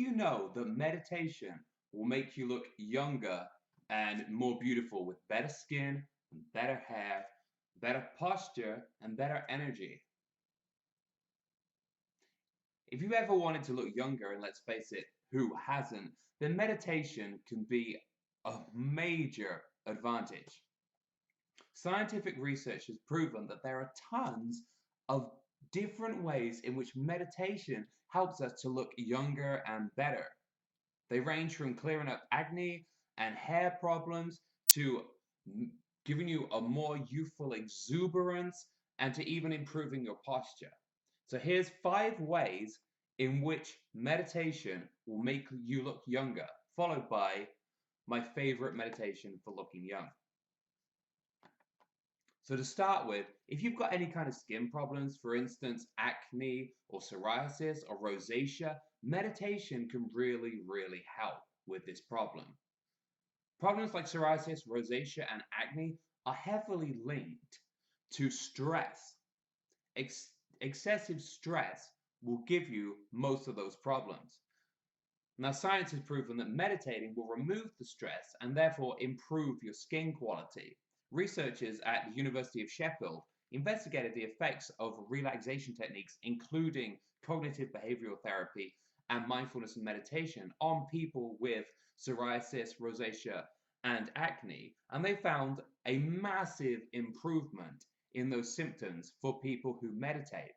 you know that meditation will make you look younger and more beautiful with better skin, better hair, better posture, and better energy? If you ever wanted to look younger, and let's face it, who hasn't, then meditation can be a major advantage. Scientific research has proven that there are tons of different ways in which meditation helps us to look younger and better. They range from clearing up acne and hair problems to giving you a more youthful exuberance and to even improving your posture. So here's 5 ways in which meditation will make you look younger, followed by my favorite meditation for looking young. So to start with, if you've got any kind of skin problems, for instance, acne or psoriasis or rosacea, meditation can really, really help with this problem. Problems like psoriasis, rosacea, and acne are heavily linked to stress. Excessive stress will give you most of those problems. Now, science has proven that meditating will remove the stress and therefore improve your skin quality. Researchers at the University of Sheffield investigated the effects of relaxation techniques, including cognitive behavioral therapy and mindfulness and meditation, on people with psoriasis, rosacea, and acne. And they found a massive improvement in those symptoms for people who meditate.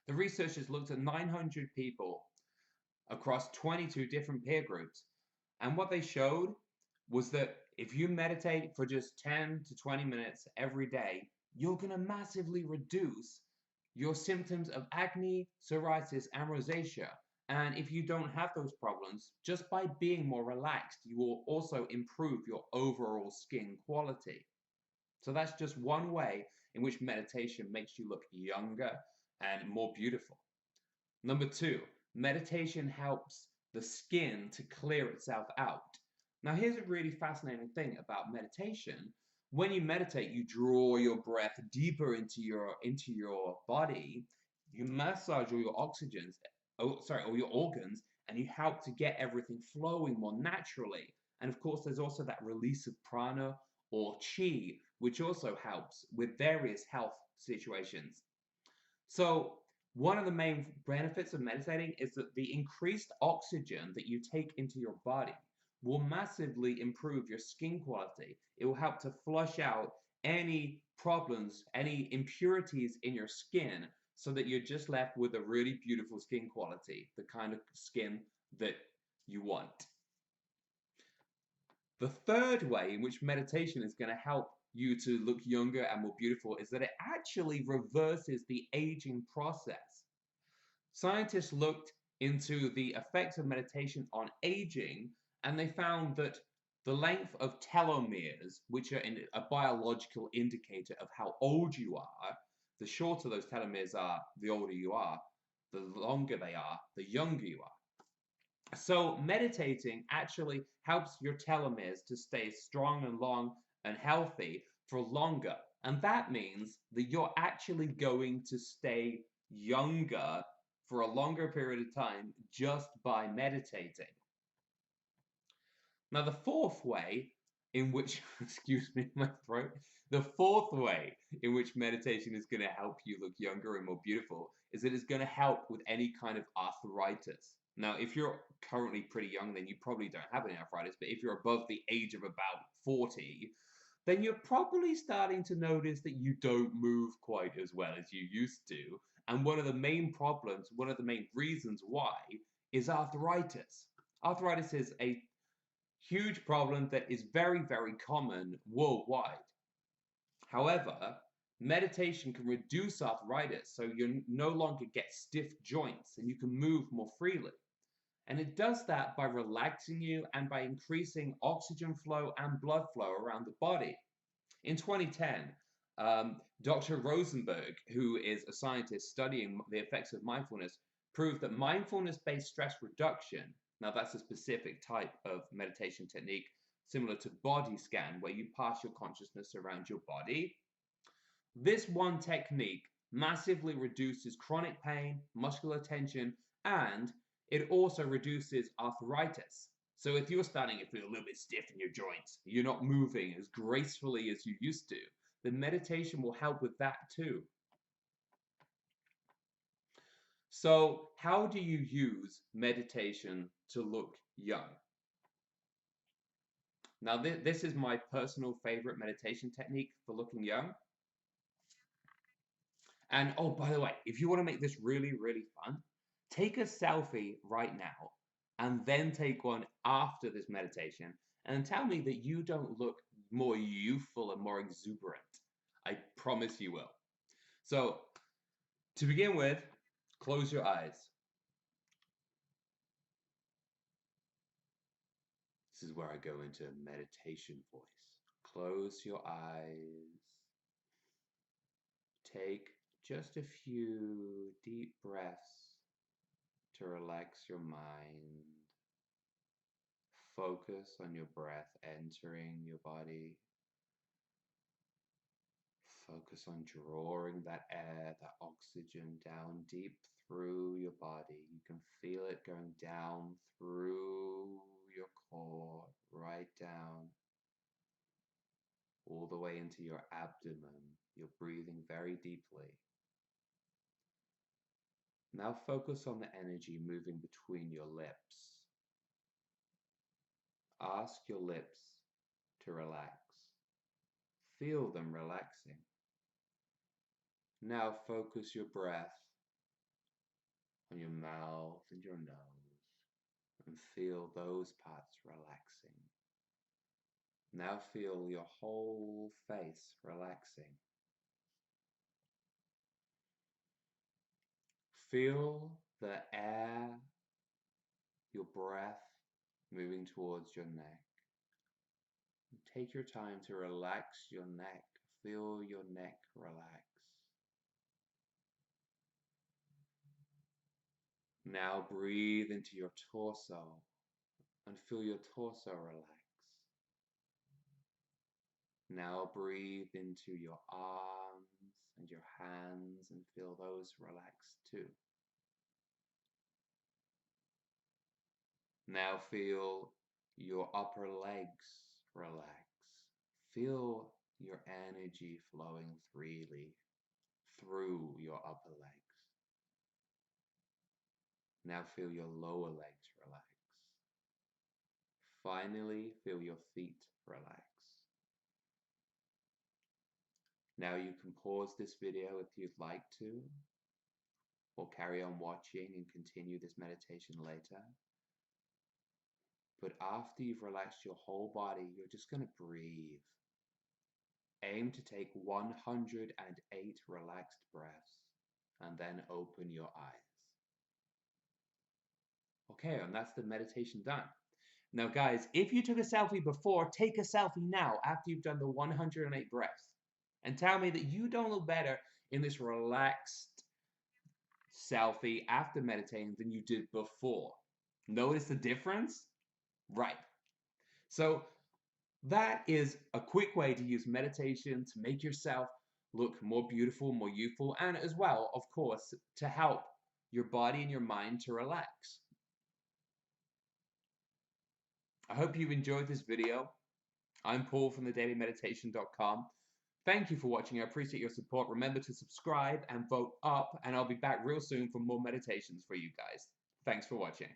The researchers looked at 900 people across 22 different peer groups. And what they showed was that if you meditate for just 10 to 20 minutes every day, you're going to massively reduce your symptoms of acne, psoriasis, and rosacea. And if you don't have those problems, just by being more relaxed, you will also improve your overall skin quality. So that's just one way in which meditation makes you look younger and more beautiful. Number 2, meditation helps the skin to clear itself out. Now, here's a really fascinating thing about meditation. When you meditate, you draw your breath deeper into your body, you massage all your all your organs, and you help to get everything flowing more naturally. And of course, there's also that release of prana or chi, which also helps with various health situations. So one of the main benefits of meditating is that the increased oxygen that you take into your body will massively improve your skin quality. It will help to flush out any problems, any impurities in your skin, so that you're just left with a really beautiful skin quality, the kind of skin that you want. The third way in which meditation is going to help you to look younger and more beautiful is that it actually reverses the aging process. Scientists looked into the effects of meditation on aging, and they found that the length of telomeres, which are a biological indicator of how old you are, the shorter those telomeres are, the older you are, the longer they are, the younger you are. So meditating actually helps your telomeres to stay strong and long and healthy for longer. And that means that you're actually going to stay younger for a longer period of time just by meditating. Now, the fourth way in which, excuse me, my throat, the fourth way in which meditation is going to help you look younger and more beautiful is that it's going to help with any kind of arthritis. Now, if you're currently pretty young, then you probably don't have any arthritis, but if you're above the age of about 40, then you're probably starting to notice that you don't move quite as well as you used to. And one of the main problems, one of the main reasons why, is arthritis. Arthritis is a huge problem that is very, very common worldwide. However, meditation can reduce arthritis so you no longer get stiff joints and you can move more freely. And it does that by relaxing you and by increasing oxygen flow and blood flow around the body. In 2010, Dr. Rosenberg, who is a scientist studying the effects of mindfulness, proved that mindfulness-based stress reduction, now that's a specific type of meditation technique similar to body scan, where you pass your consciousness around your body. This one technique massively reduces chronic pain, muscular tension, and It also reduces arthritis. So if you're starting to feel a little bit stiff in your joints, you're not moving as gracefully as you used to, then meditation will help with that too. So how do you use meditation to look young? Now, this is my personal favorite meditation technique for looking young. And oh, by the way, if you want to make this really, really fun, take a selfie right now and then take one after this meditation and tell me that you don't look more youthful and more exuberant. I promise you will. So, to begin with, close your eyes. This is where I go into meditation voice. Close your eyes. Take just a few deep breaths to relax your mind. Focus on your breath entering your body. Focus on drawing that air, that oxygen down deep through your body. You can feel it going down through your core, right down, all the way into your abdomen. You're breathing very deeply. Now focus on the energy moving between your lips. Ask your lips to relax. Feel them relaxing. Now focus your breath on your mouth and your nose and feel those parts relaxing. Now feel your whole face relaxing. Feel the air, your breath moving towards your neck. Take your time to relax your neck. Feel your neck relax. Now breathe into your torso and feel your torso relax. Now breathe into your arms and your hands and feel those relax too. Now feel your upper legs relax. Feel your energy flowing freely through your upper legs. Now feel your lower legs relax. Finally, feel your feet relax. Now you can pause this video if you'd like to, or carry on watching and continue this meditation later. But after you've relaxed your whole body, you're just going to breathe. Aim to take 108 relaxed breaths and then open your eyes. Okay, and that's the meditation done. Now guys, if you took a selfie before, take a selfie now after you've done the 108 breaths. And tell me that you don't look better in this relaxed selfie after meditating than you did before. Notice the difference? Right. So that is a quick way to use meditation to make yourself look more beautiful, more youthful, and as well, of course, to help your body and your mind to relax. I hope you've enjoyed this video. I'm Paul from thedailymeditation.com. Thank you for watching. I appreciate your support. Remember to subscribe and vote up, and I'll be back real soon for more meditations for you guys. Thanks for watching.